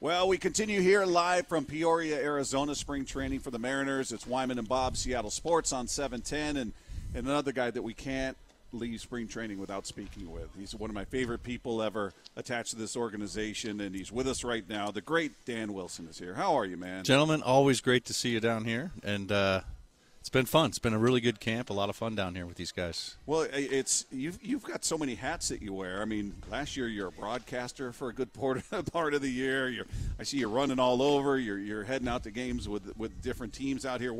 Well, we continue here live from Peoria, Arizona, spring training for the Mariners. It's Wyman and Bob, Seattle Sports on 710, and another guy that we can't leave spring training without speaking with. He's one of my favorite people ever attached to this organization, and he's with us right now. The great Dan Wilson is here. How are you, man? Gentlemen, always great to see you down here, and it's been fun. It's been a really good camp, a lot of fun down here with these guys. Well, you've got so many hats that you wear. I mean, last year you're a broadcaster for a good part of the year. I see you running all over. You're heading out to games with different teams out here.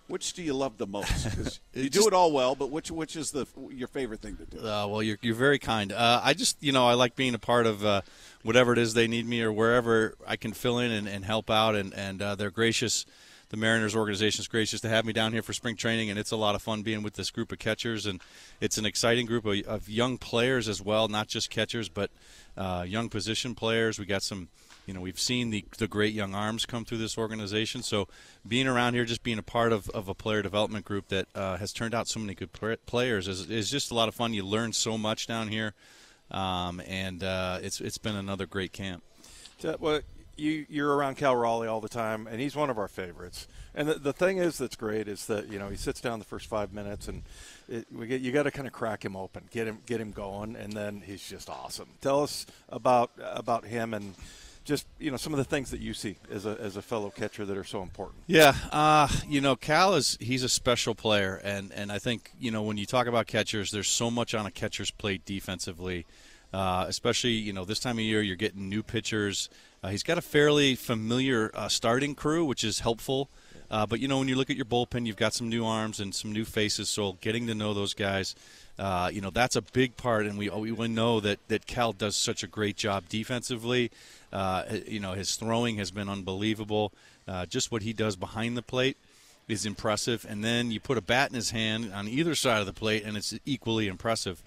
Which do you love the most? Because you do it all well, but which is your favorite thing to do? Well, you're very kind. I like being a part of whatever it is they need me or wherever I can fill in and help out, and they're gracious. The Mariners organization is gracious to have me down here for spring training, and it's a lot of fun being with this group of catchers, and it's an exciting group of young players as well, not just catchers, but young position players. We got some, we've seen the great young arms come through this organization, so being around here, just being a part of a player development group that has turned out so many good players is just a lot of fun. You learn so much down here, and it's been another great camp. Well, you're around Cal Raleigh all the time, and he's one of our favorites. And the thing that's great is that he sits down the first 5 minutes, and you got to kind of crack him open, get him going, and then he's just awesome. Tell us about him and just some of the things that you see as a fellow catcher that are so important. Yeah, Cal he's a special player, and I think when you talk about catchers, there's so much on a catcher's plate defensively. Especially, this time of year, you're getting new pitchers. He's got a fairly familiar starting crew, which is helpful. But, when you look at your bullpen, you've got some new arms and some new faces. So getting to know those guys, that's a big part. And we know that Cal does such a great job defensively. His throwing has been unbelievable. Just what he does behind the plate is impressive. And then you put a bat in his hand on either side of the plate, and it's equally impressive.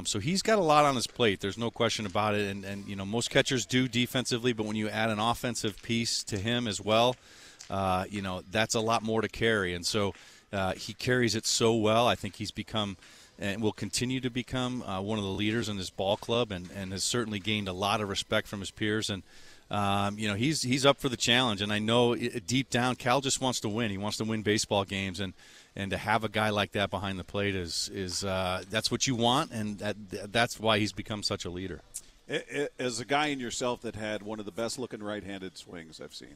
So he's got a lot on his plate. There's no question about it. And most catchers do defensively, but when you add an offensive piece to him as well, that's a lot more to carry. And so he carries it so well. I think he's become and will continue to become one of the leaders in this ball club, and has certainly gained a lot of respect from his peers. And he's up for the challenge. And I know deep down, Cal just wants to win. He wants to win baseball games, and to have a guy like that behind the plate is that's what you want, and that's why he's become such a leader. As a guy in yourself that had one of the best-looking right-handed swings I've seen.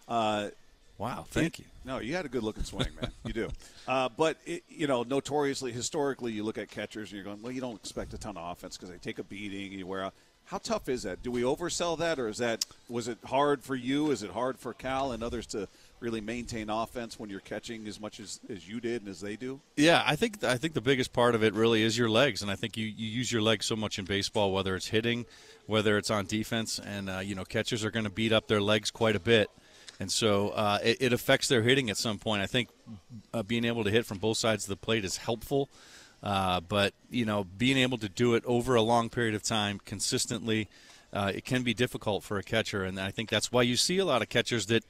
Wow, thank you. No, you had a good-looking swing, man. You do. But, notoriously, historically, you look at catchers and you're going, well, you don't expect a ton of offense because they take a beating and you wear out. How tough is that? Do we oversell that, or was it hard for you? Is it hard for Cal and others to really maintain offense when you're catching as much as you did and as they do? Yeah, I think the biggest part of it really is your legs, and I think you use your legs so much in baseball, whether it's hitting, whether it's on defense, and catchers are going to beat up their legs quite a bit, and so it affects their hitting at some point. I think being able to hit from both sides of the plate is helpful. But being able to do it over a long period of time consistently, it can be difficult for a catcher. And I think that's why you see a lot of catchers that,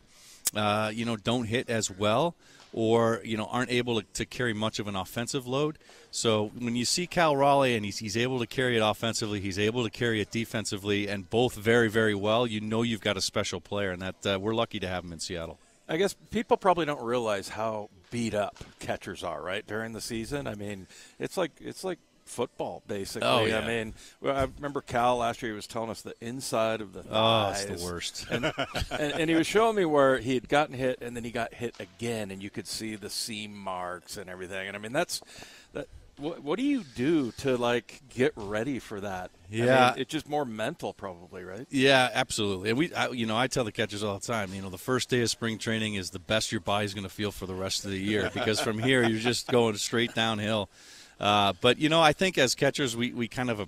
don't hit as well, or, aren't able to carry much of an offensive load. So when you see Cal Raleigh and he's able to carry it offensively, he's able to carry it defensively, and both very, very well, you've got a special player, and that we're lucky to have him in Seattle. I guess people probably don't realize how beat up catchers are, right, during the season. I mean, it's like football, basically. Oh, yeah. I mean, I remember Cal last year, he was telling us the inside of the thighs. Oh, it's the worst. And he was showing me where he had gotten hit, and then he got hit again, and you could see the seam marks and everything. And, I mean, what do you do to, get ready for that? Yeah. I mean, it's just more mental probably, right? Yeah, absolutely. And I tell the catchers all the time, the first day of spring training is the best your body's going to feel for the rest of the year, because from here you're just going straight downhill. But I think as catchers we kind of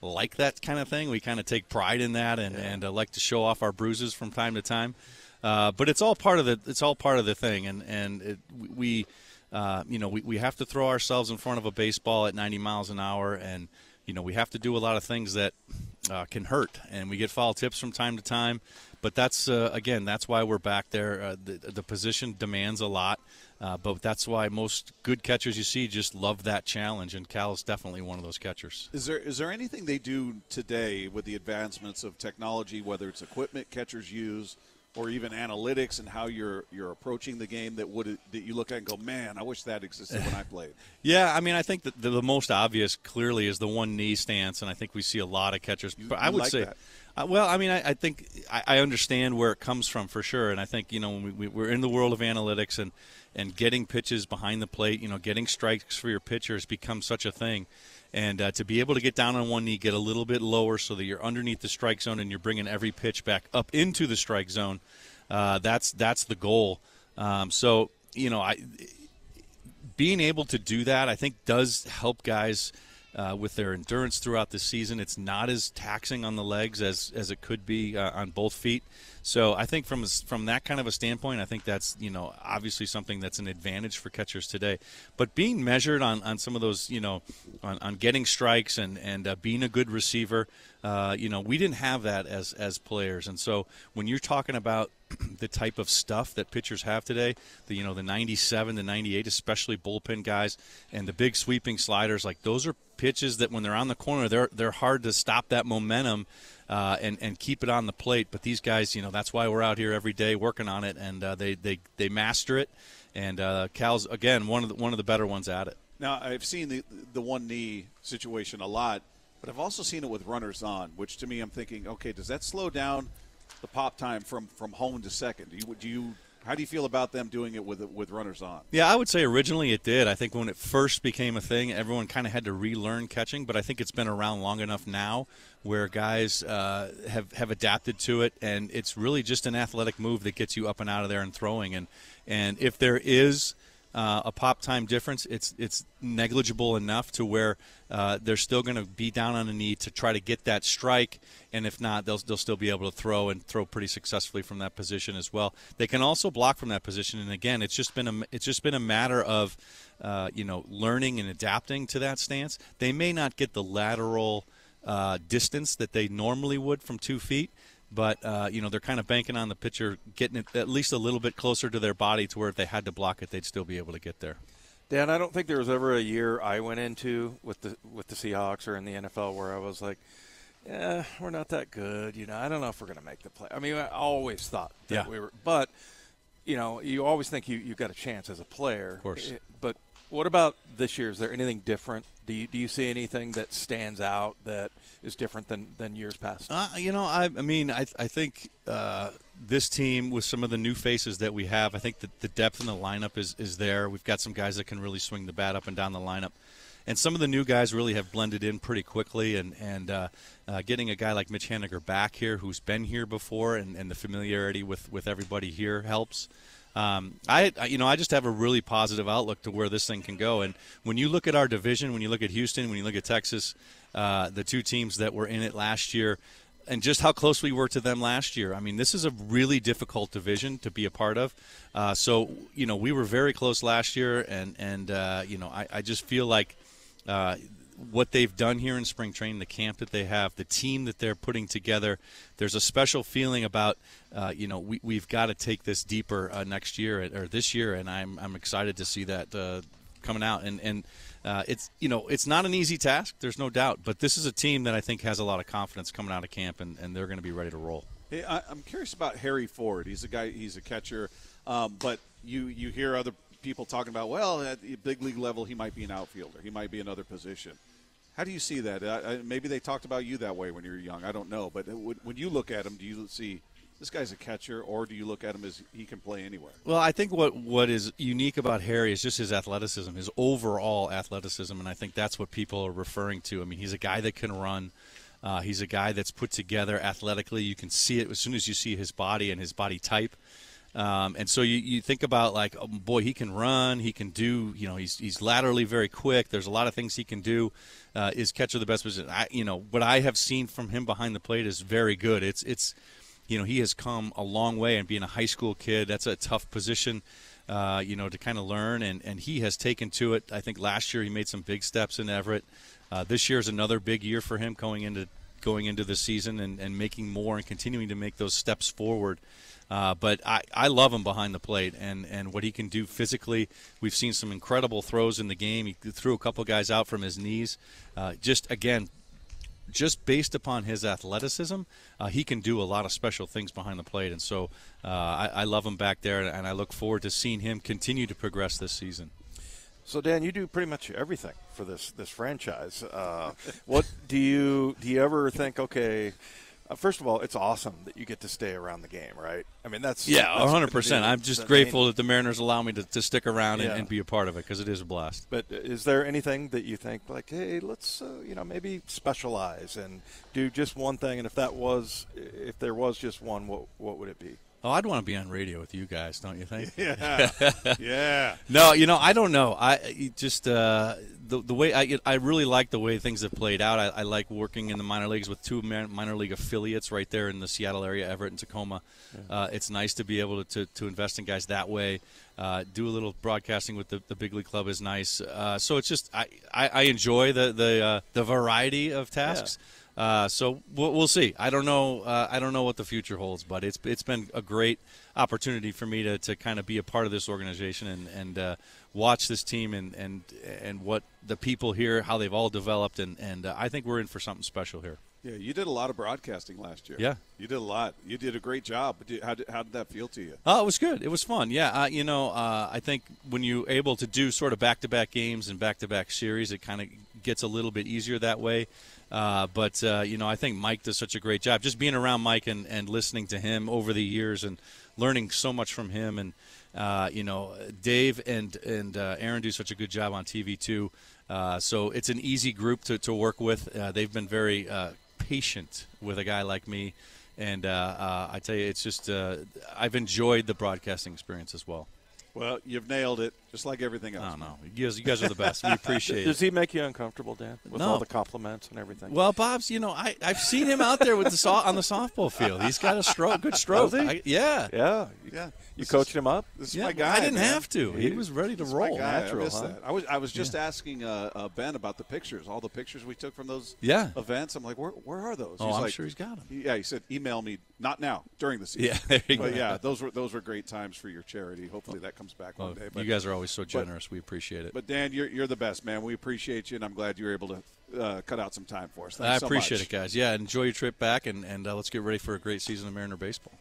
like that kind of thing. We kind of take pride in that, and like to show off our bruises from time to time. But it's all part of the thing, and we have to throw ourselves in front of a baseball at 90 miles an hour, and we have to do a lot of things that can hurt, and we get foul tips from time to time. But that's why we're back there. The position demands a lot. But that's why most good catchers you see just love that challenge, and Cal is definitely one of those catchers. Is there anything they do today with the advancements of technology, whether it's equipment catchers use or even analytics and how you're approaching the game that you look at and go, man, I wish that existed when I played? Yeah, I mean, I think that the most obvious clearly is the one knee stance, and I think we see a lot of catchers. But I would like say, that. Well, I mean, I think I understand where it comes from for sure, and I think when we're in the world of analytics and getting pitches behind the plate, getting strikes for your pitcher has become such a thing. And to be able to get down on one knee, get a little bit lower so that you're underneath the strike zone and you're bringing every pitch back up into the strike zone, that's the goal. Being able to do that, I think, does help guys with their endurance throughout the season. It's not as taxing on the legs as it could be on both feet. So I think from that kind of a standpoint, I think that's obviously something that's an advantage for catchers today. But being measured on some of those, on getting strikes and being a good receiver, we didn't have that as players. And so when you're talking about the type of stuff that pitchers have today, the 97, the 98, especially bullpen guys, and the big sweeping sliders, like those are pitches that when they're on the corner, they're hard to stop that momentum and keep it on the plate. But these guys, that's why we're out here every day working on it, and they master it. And Cal's again one of the better ones at it. Now I've seen the one knee situation a lot, but I've also seen it with runners on, which to me I'm thinking, okay, does that slow down the pop time from home to second? How do you feel about them doing it with runners on? Yeah, I would say originally it did. I think when it first became a thing, everyone kind of had to relearn catching, but I think it's been around long enough now where guys have adapted to it, and it's really just an athletic move that gets you up and out of there and throwing. And if there is a pop time difference, it's negligible enough to where they're still going to be down on a knee to try to get that strike, and if not, they'll still be able to throw pretty successfully from that position as well. They can also block from that position, and again, it's just been a matter of learning and adapting to that stance. They may not get the lateral distance that they normally would from 2 feet. But, they're kind of banking on the pitcher getting it at least a little bit closer to their body to where if they had to block it, they'd still be able to get there. Dan, I don't think there was ever a year I went into with the Seahawks or in the NFL where I was like, yeah, we're not that good. I don't know if we're going to make the play. I mean, I always thought that we were. But, you always think you've got a chance as a player. Of course. But what about this year? Is there anything different? Do you see anything that stands out that is different than years past? I think this team with some of the new faces that we have, I think that the depth in the lineup is there. We've got some guys that can really swing the bat up and down the lineup. And some of the new guys really have blended in pretty quickly, and getting a guy like Mitch Haniger back here who's been here before and the familiarity with everybody here helps. I just have a really positive outlook to where this thing can go. And when you look at our division, when you look at Houston, when you look at Texas, the two teams that were in it last year, and just how close we were to them last year. I mean, this is a really difficult division to be a part of. So we were very close last year, and I just feel like what they've done here in spring training, the camp that they have, the team that they're putting together, there's a special feeling about, we've got to take this deeper next year or this year, and I'm excited to see that coming out. And it's not an easy task, there's no doubt, but this is a team that I think has a lot of confidence coming out of camp, and they're going to be ready to roll. Hey, I'm curious about Harry Ford. He's a catcher, but you hear other people talking about, well, at the big league level, he might be an outfielder. He might be another position. How do you see that? Maybe they talked about you that way when you were young. I don't know. But when you look at him, do you see this guy's a catcher, or do you look at him as he can play anywhere? Well, I think what is unique about Harry is just his athleticism, his overall athleticism, and I think that's what people are referring to. I mean, he's a guy that can run. He's a guy that's put together athletically. You can see it as soon as you see his body and his body type. And so you think about, like, oh, boy, he can run, he can do, he's laterally very quick. There's a lot of things he can do. Is catcher the best position? What I have seen from him behind the plate is very good. It's he has come a long way, and being a high school kid, that's a tough position, to kind of learn, and he has taken to it. I think last year he made some big steps in Everett. This year is another big year for him going into going into the season and making more and continuing to make those steps forward. But I love him behind the plate and what he can do physically. We've seen some incredible throws in the game. He threw a couple guys out from his knees. Just based upon his athleticism, he can do a lot of special things behind the plate. And so I love him back there, and I look forward to seeing him continue to progress this season. So, Dan, you do pretty much everything for this franchise. What do you ever think, okay, first of all, it's awesome that you get to stay around the game, right? I mean, that's 100%. I'm just grateful that the Mariners allow me to stick around and be a part of it because it is a blast. But is there anything that you think like, hey, let's maybe specialize and do just one thing? And if there was just one, what would it be? Oh, I'd want to be on radio with you guys, don't you think? Yeah, yeah. No, I don't know. The way I really like the way things have played out. I like working in the minor leagues with two minor league affiliates right there in the Seattle area, Everett and Tacoma. Yeah. It's nice to be able to invest in guys that way. Do a little broadcasting with the big league club is nice. So it's just I enjoy the variety of tasks. Yeah. So we'll see. I don't know what the future holds, but it's been a great opportunity for me to kind of be a part of this organization and watch this team and what the people here, how they've all developed, and I think we're in for something special here. Yeah, you did a lot of broadcasting last year. Yeah. You did a lot. You did a great job. How did that feel to you? Oh, it was good. It was fun. Yeah, I think when you're able to do sort of back-to-back games and back-to-back series, it kind of gets a little bit easier that way. But I think Mike does such a great job. Just being around Mike and listening to him over the years and learning so much from him. And, Dave and Aaron do such a good job on TV, too. So it's an easy group to work with. They've been very patient with a guy like me. And I tell you, it's just I've enjoyed the broadcasting experience as well. Well, you've nailed it, just like everything else. No. You guys are the best. We appreciate it. Does he make you uncomfortable, Dan, with all the compliments and everything? Well, Bob's, I've seen him out there with on the softball field. He's got a good stroke. Does he? Yeah. You coached him up? This is my guy. I didn't man. have to. He was ready to roll. Natural, I was just asking Ben about the pictures, all the pictures we took from those events. I'm like, where are those? Oh, I'm sure he's got them. Yeah, he said, email me. Not now, during the season. Yeah, there you go. But yeah, those were great times for your charity. Hopefully that comes back one day. You guys are always so generous. We appreciate it. But Dan, you're the best, man. We appreciate you, and I'm glad you were able to cut out some time for us. I appreciate it, guys. Yeah, enjoy your trip back, and let's get ready for a great season of Mariner baseball.